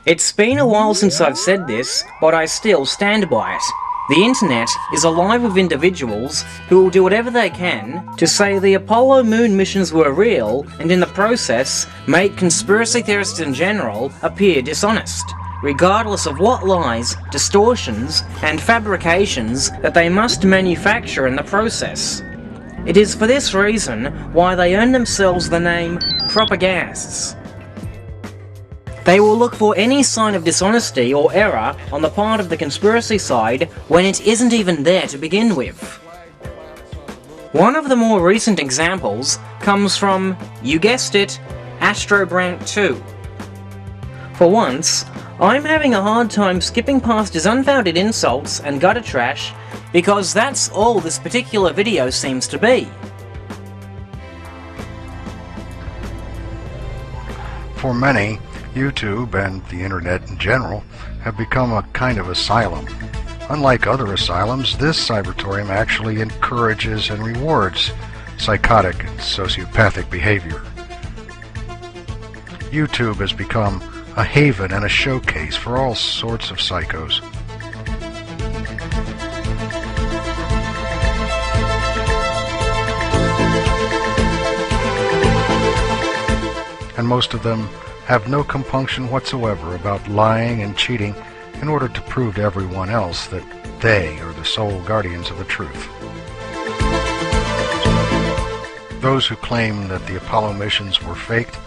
It's been a while since I've said this, but I still stand by it. The internet is alive with individuals who will do whatever they can to say the Apollo moon missions were real and in the process make conspiracy theorists in general appear dishonest, regardless of what lies, distortions, and fabrications that they must manufacture in the process. It is for this reason why they earn themselves the name propagandists. They will look for any sign of dishonesty or error on the part of the conspiracy side when it isn't even there to begin with. One of the more recent examples comes from, you guessed it, Astrobrank 2. For once, I'm having a hard time skipping past his unfounded insults and gutter trash because that's all this particular video seems to be. For many, YouTube and the internet in general have become a kind of asylum. Unlike other asylums, this cybertorium actually encourages and rewards psychotic and sociopathic behavior. YouTube has become a haven and a showcase for all sorts of psychos. And most of them have no compunction whatsoever about lying and cheating in order to prove to everyone else that they are the sole guardians of the truth. Those who claim that the Apollo missions were faked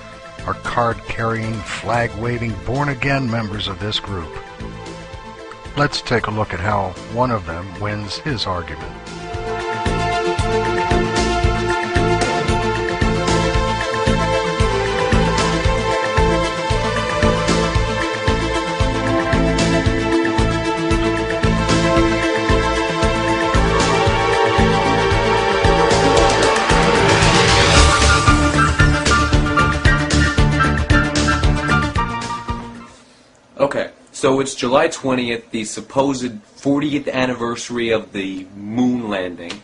are card-carrying, flag-waving, born-again members of this group. Let's take a look at how one of them wins his argument. Okay, so it's July 20th, the supposed 40th anniversary of the moon landing,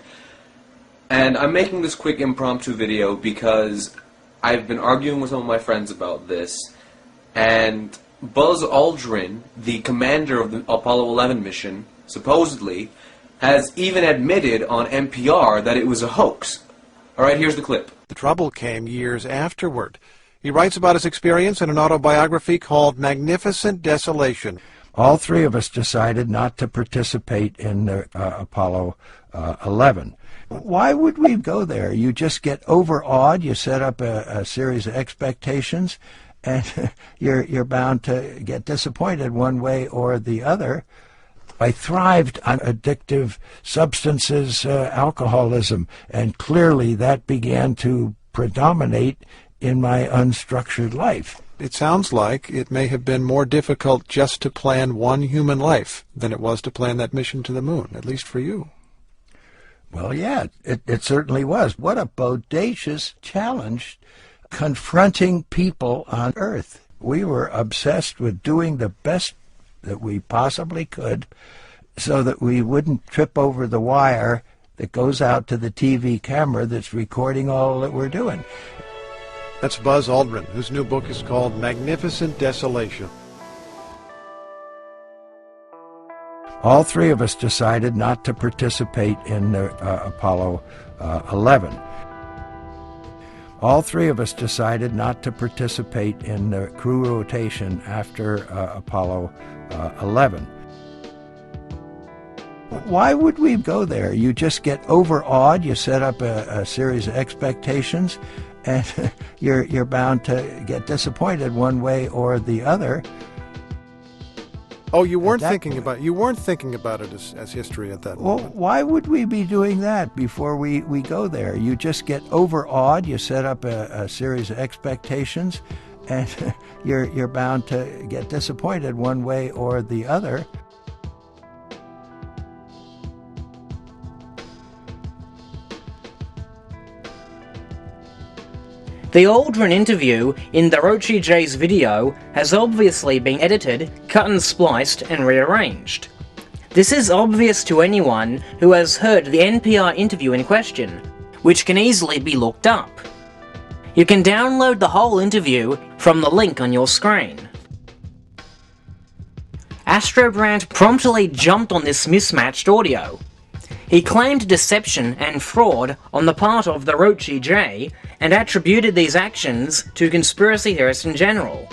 and I'm making this quick impromptu video because I've been arguing with some of my friends about this, and Buzz Aldrin, the commander of the Apollo 11 mission, supposedly, has even admitted on NPR that it was a hoax. Alright, here's the clip. The trouble came years afterward. He writes about his experience in an autobiography called Magnificent Desolation. All three of us decided not to participate in the Apollo 11. Why would we go there? You just get overawed, you set up a series of expectations, and you're bound to get disappointed one way or the other. I thrived on addictive substances, alcoholism, and clearly that began to predominate in my unstructured life. It sounds like it may have been more difficult just to plan one human life than it was to plan that mission to the moon, at least for you. Well, yeah, it certainly was. What a bodacious challenge confronting people on Earth. We were obsessed with doing the best that we possibly could so that we wouldn't trip over the wire that goes out to the TV camera that's recording all that we're doing. That's Buzz Aldrin, whose new book is called Magnificent Desolation. All three of us decided not to participate in the Apollo 11. All three of us decided not to participate in the crew rotation after Apollo 11. Why would we go there? You just get overawed, you set up a series of expectations, and you're bound to get disappointed one way or the other. Oh, you weren't that thinking point. about it as history at that Well, moment. why would we be doing that before we go there? You just get overawed, you set up a series of expectations, and you're bound to get disappointed one way or the other. The Aldrin interview in Darochi J's video has obviously been edited, cut and spliced, and rearranged. This is obvious to anyone who has heard the NPR interview in question, which can easily be looked up. You can download the whole interview from the link on your screen. Astrobrand promptly jumped on this mismatched audio. He claimed deception and fraud on the part of Darochi J and attributed these actions to conspiracy theorists in general.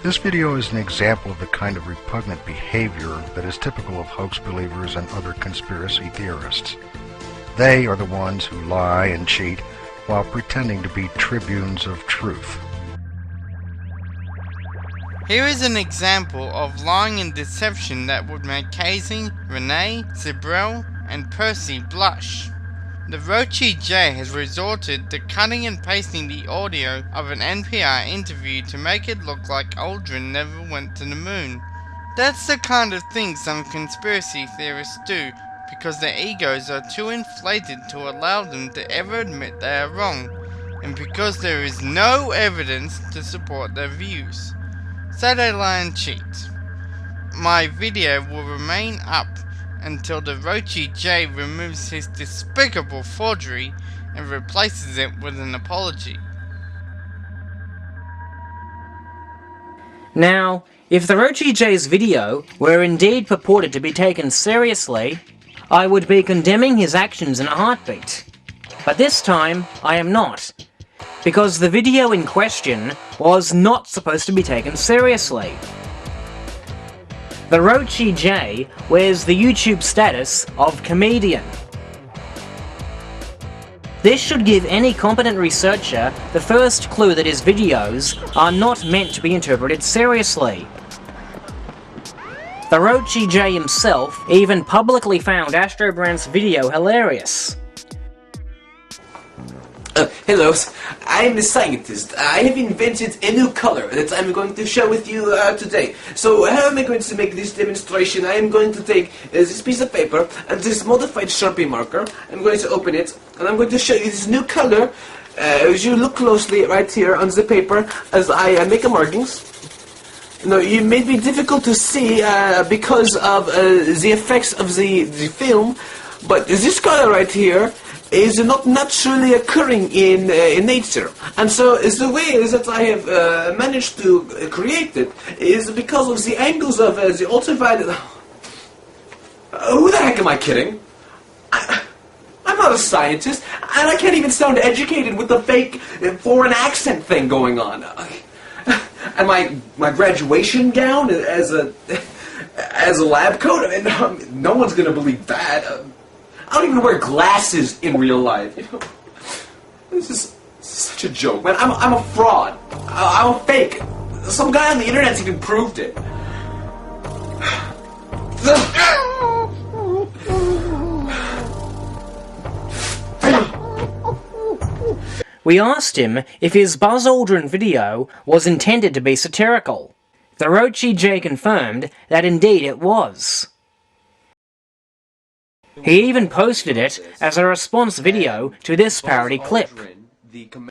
This video is an example of the kind of repugnant behavior that is typical of hoax believers and other conspiracy theorists. They are the ones who lie and cheat while pretending to be tribunes of truth. Here is an example of lying and deception that would make Casey, Renee, Zibrel, and Percy blush. Darochi J has resorted to cutting and pasting the audio of an NPR interview to make it look like Aldrin never went to the moon. That's the kind of thing some conspiracy theorists do because their egos are too inflated to allow them to ever admit they are wrong, and because there is no evidence to support their views. So they lie and cheat. My video will remain up until Darochi J removes his despicable forgery and replaces it with an apology. Now, if Darochi J's video were indeed purported to be taken seriously, I would be condemning his actions in a heartbeat. But this time, I am not. Because the video in question was not supposed to be taken seriously. Darochi J wears the YouTube status of comedian. This should give any competent researcher the first clue that his videos are not meant to be interpreted seriously. Darochi J himself even publicly found Astrobrand's video hilarious. Hello, I am a scientist. I have invented a new color that I'm going to share with you today. So how am I going to make this demonstration? I am going to take this piece of paper and this modified Sharpie marker. I'm going to open it and I'm going to show you this new color. As you look closely right here on the paper as I make markings. No, it may be difficult to see because of the effects of the film, but this color right here is not naturally occurring in nature. And so the way that I have managed to create it is because of the angles of the ultraviolet. Who the heck am I kidding? I'm not a scientist, and I can't even sound educated with the fake foreign accent thing going on. And my graduation gown as a lab coat, I mean, no one's gonna believe that. I don't even wear glasses in real life. You know? This is such a joke, man. I'm a fraud. I'm a fake. Some guy on the internet's even proved it. We asked him if his Buzz Aldrin video was intended to be satirical. Darochi J confirmed that indeed it was. He even posted it as a response video to this parody clip. I'm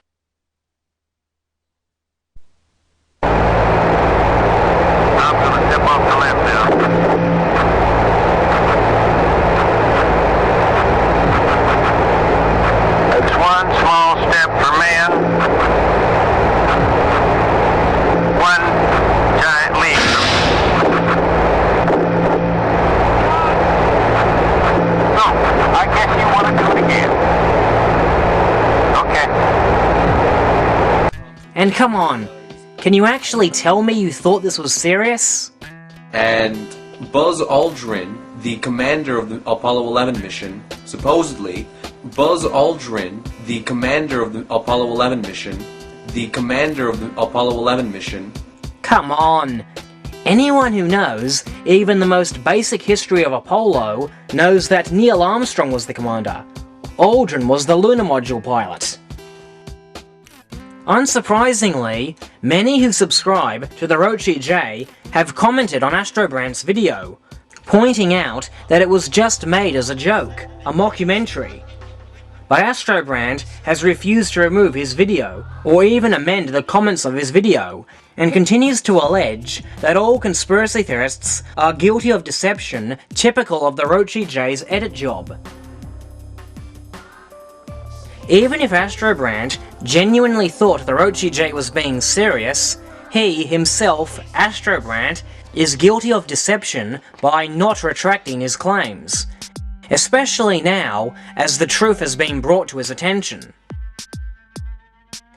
gonna step off the left now. It's one small step for man, one giant leap. So, I guess you want to do it again. Okay. And come on, can you actually tell me you thought this was serious? And Buzz Aldrin, the commander of the Apollo 11 mission, supposedly, Buzz Aldrin, the commander of the Apollo 11 mission, Come on. Anyone who knows even the most basic history of Apollo knows that Neil Armstrong was the commander. Aldrin was the lunar module pilot. Unsurprisingly, many who subscribe to the Rochi J have commented on Astrobrand's video, pointing out that it was just made as a joke, a mockumentary. But Astrobrand has refused to remove his video, or even amend the comments of his video, and continues to allege that all conspiracy theorists are guilty of deception typical of the Rochi J's edit job. Even if Astrobrand genuinely thought the Rochi J was being serious, he himself, Astrobrand, is guilty of deception by not retracting his claims, especially now as the truth has been brought to his attention.